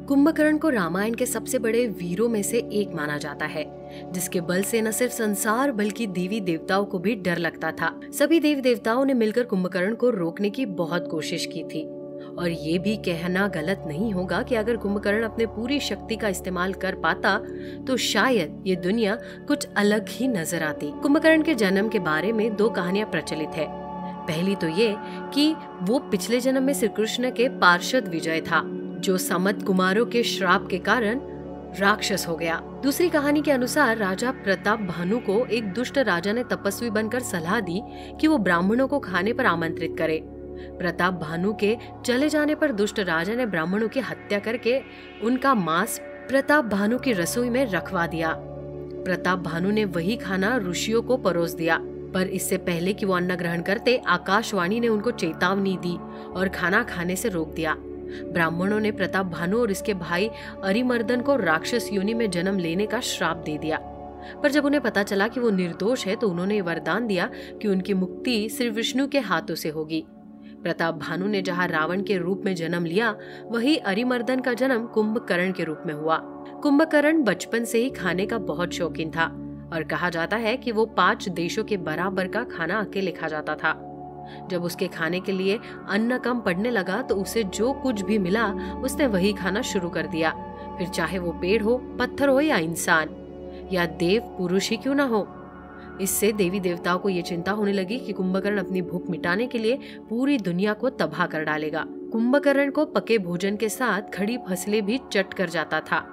कुंभकर्ण को रामायण के सबसे बड़े वीरों में से एक माना जाता है, जिसके बल से न सिर्फ संसार बल्कि देवी देवताओं को भी डर लगता था। सभी देवी देवताओं ने मिलकर कुंभकर्ण को रोकने की बहुत कोशिश की थी और ये भी कहना गलत नहीं होगा कि अगर कुंभकर्ण अपने पूरी शक्ति का इस्तेमाल कर पाता तो शायद ये दुनिया कुछ अलग ही नजर आती। कुंभकर्ण के जन्म के बारे में दो कहानियां प्रचलित है। पहली तो ये कि वो पिछले जन्म में श्री कृष्ण के पार्षद विजय था, जो समत कुमारों के श्राप के कारण राक्षस हो गया। दूसरी कहानी के अनुसार राजा प्रताप भानु को एक दुष्ट राजा ने तपस्वी बनकर सलाह दी कि वो ब्राह्मणों को खाने पर आमंत्रित करे। प्रताप भानु के चले जाने पर दुष्ट राजा ने ब्राह्मणों की हत्या करके उनका मांस प्रताप भानु की रसोई में रखवा दिया। प्रताप भानु ने वही खाना ऋषियों को परोस दिया, पर इससे पहले कि वो अन्न ग्रहण करते आकाशवाणी ने उनको चेतावनी दी और खाना खाने से रोक दिया। ब्राह्मणों ने प्रताप भानु और इसके भाई अरिमर्दन को राक्षस योनि में जन्म लेने का श्राप दे दिया, पर जब उन्हें पता चला कि वो निर्दोष है तो उन्होंने वरदान दिया कि उनकी मुक्ति श्री विष्णु के हाथों से होगी। प्रताप भानु ने जहाँ रावण के रूप में जन्म लिया, वही अरिमर्दन का जन्म कुंभकर्ण के रूप में हुआ। कुंभकर्ण बचपन से ही खाने का बहुत शौकीन था और कहा जाता है कि वो 5 देशों के बराबर का खाना अकेले खा जाता था। जब उसके खाने के लिए अन्न कम पड़ने लगा तो उसे जो कुछ भी मिला उसने वही खाना शुरू कर दिया, फिर चाहे वो पेड़ हो, पत्थर हो या इंसान या देव पुरुष ही क्यों ना हो। इससे देवी देवताओं को ये चिंता होने लगी कि कुंभकर्ण अपनी भूख मिटाने के लिए पूरी दुनिया को तबाह कर डालेगा। कुंभकर्ण को पके भोजन के साथ खड़ी फसलें भी चट कर जाता था,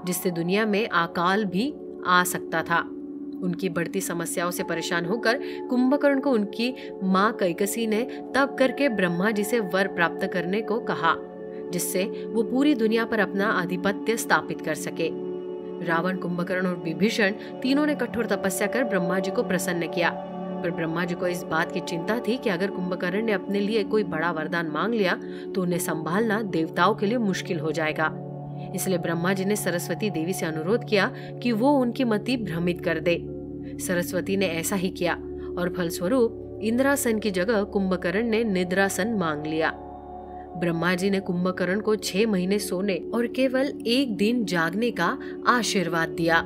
जिससे दुनिया में अकाल भी आ सकता था। उनकी बढ़ती समस्याओं से परेशान होकर कुंभकर्ण को उनकी माँ कैकसी ने तप करके ब्रह्मा जी से वर प्राप्त करने को कहा, जिससे वो पूरी दुनिया पर अपना आधिपत्य स्थापित कर सके। रावण, कुंभकर्ण और विभीषण तीनों ने कठोर तपस्या कर ब्रह्मा जी को प्रसन्न किया, पर ब्रह्मा जी को इस बात की चिंता थी कि अगर कुंभकर्ण ने अपने लिए कोई बड़ा वरदान मांग लिया तो उन्हें संभालना देवताओं के लिए मुश्किल हो जाएगा। इसलिए ब्रह्मा जी ने सरस्वती देवी से अनुरोध किया कि वो उनकी मति भ्रमित कर दे। सरस्वती ने ऐसा ही किया और फलस्वरूप इंद्रासन की जगह कुंभकर्ण ने निद्रासन मांग लिया। ब्रह्मा जी ने कुंभकर्ण को 6 महीने सोने और केवल 1 दिन जागने का आशीर्वाद दिया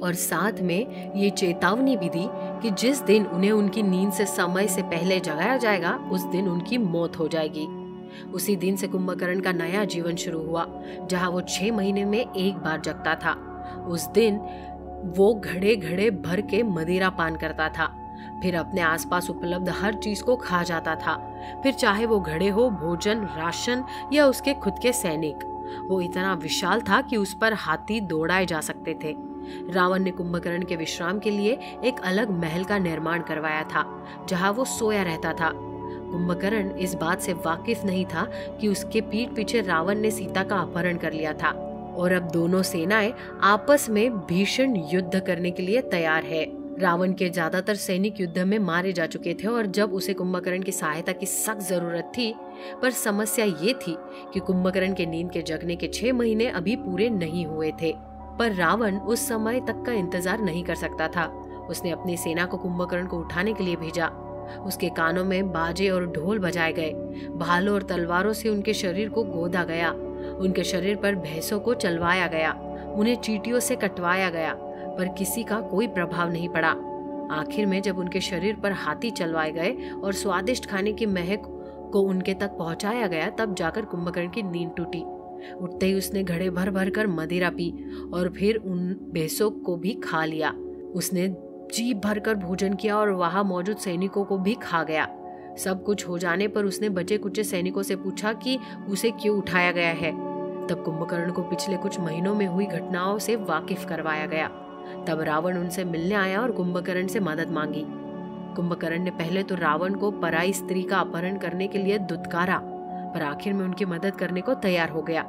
और साथ में ये चेतावनी भी दी कि जिस दिन उन्हें उनकी नींद से समय से पहले जगाया जाएगा उस दिन उनकी मौत हो जाएगी। उसी दिन से कुंभकर्ण का नया जीवन शुरू हुआ, जहाँ वो 6 महीने में एक बार जगता था। उस दिन वो घड़े घड़े भर के मदिरा पान करता था, फिर अपने आसपास उपलब्ध हर चीज को खा जाता था, फिर चाहे वो घड़े हो, भोजन, राशन या उसके खुद के सैनिक। वो इतना विशाल था कि उस पर हाथी दौड़ाए जा सकते थे। रावण ने कुंभकर्ण के विश्राम के लिए एक अलग महल का निर्माण करवाया था, जहाँ वो सोया रहता था। कुंभकर्ण इस बात से वाकिफ नहीं था कि उसके पीठ पीछे रावण ने सीता का अपहरण कर लिया था और अब दोनों सेनाएं आपस में भीषण युद्ध करने के लिए तैयार है। रावण के ज्यादातर सैनिक युद्ध में मारे जा चुके थे और जब उसे कुंभकर्ण की सहायता की सख्त जरूरत थी, पर समस्या ये थी कि कुंभकर्ण के नींद के जगने के 6 महीने अभी पूरे नहीं हुए थे। पर रावण उस समय तक का इंतजार नहीं कर सकता था। उसने अपनी सेना को कुंभकर्ण को उठाने के लिए भेजा। उसके कानों में बाजे और ढोल बजाए गए, भालों और तलवारों से उनके शरीर को गोदा गया, उनके शरीर पर भैंसों को चलवाया गया, उन्हें चींटियों से कटवाया गया, पर किसी का कोई प्रभाव नहीं पड़ा। आखिर में जब उनके शरीर पर हाथी चलवाए गए और स्वादिष्ट खाने की महक को उनके तक पहुंचाया गया, तब जाकर कुंभकर्ण की नींद टूटी। उठते ही उसने घड़े भर भर कर मदिरा पी और फिर उन भैंसों को भी खा लिया। उसने जी भरकर भोजन किया और वहां मौजूद सैनिकों को भी खा गया। सब कुछ हो जाने पर उसने बचे कुचे सैनिकों से पूछा कि उसे क्यों उठाया गया है। तब कुंभकर्ण को पिछले कुछ महीनों में हुई घटनाओं से वाकिफ करवाया गया। तब रावण उनसे मिलने आया और कुंभकर्ण से मदद मांगी। कुंभकर्ण ने पहले तो रावण को पराई स्त्री का अपहरण करने के लिए दुत्कारा, पर आखिर में उनकी मदद करने को तैयार हो गया।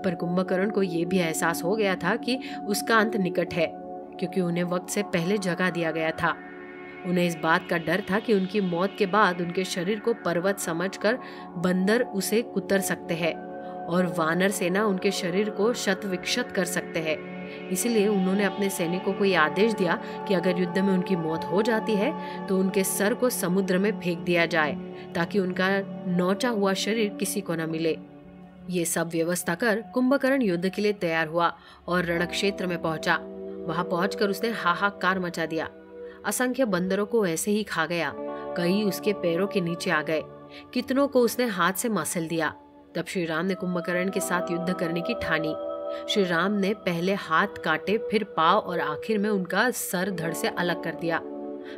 पर कुंभकर्ण को यह भी एहसास हो गया था कि उसका अंत निकट है, क्योंकि उन्हें वक्त से पहले जगा दिया गया था। उन्हें इस बात का डर था कि उनकी मौत के बाद उनके शरीर को पर्वत समझकर बंदर उसे कुतर सकते हैं और वानर सेना उनके शरीर को शत विक्षत कर सकते हैं। इसलिए उन्होंने अपने सैनिकों को यह आदेश दिया कि अगर युद्ध में उनकी मौत हो जाती है तो उनके सर को समुद्र में फेंक दिया जाए, ताकि उनका नोचा हुआ शरीर किसी को न मिले। ये सब व्यवस्था कर कुंभकर्ण युद्ध के लिए तैयार हुआ और रण क्षेत्र में पहुंचा। वहां पहुंचकर उसने हाहाकार मचा दिया। असंख्य बंदरों को ऐसे ही खा गया, कई उसके पैरों के नीचे आ गए, कितनों को उसने हाथ से मसल दिया। तब श्री राम ने कुंभकर्ण के साथ युद्ध करने की ठानी। श्री राम ने पहले हाथ काटे, फिर पांव और आखिर में उनका सर धड़ से अलग कर दिया।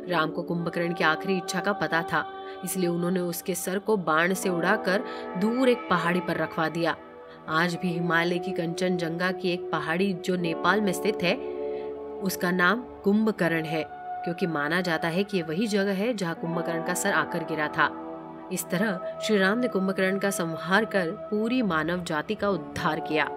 राम को कुंभकर्ण की आखिरी इच्छा का पता था, इसलिए उन्होंने उसके सर को बाण से उड़ाकर दूर एक पहाड़ी पर रखवा दिया। आज भी हिमालय की कंचनजंगा की एक पहाड़ी जो नेपाल में स्थित है, उसका नाम कुंभकर्ण है, क्योंकि माना जाता है कि ये वही जगह है जहाँ कुंभकर्ण का सर आकर गिरा था। इस तरह श्री राम ने कुंभकर्ण का संहार कर पूरी मानव जाति का उद्धार किया।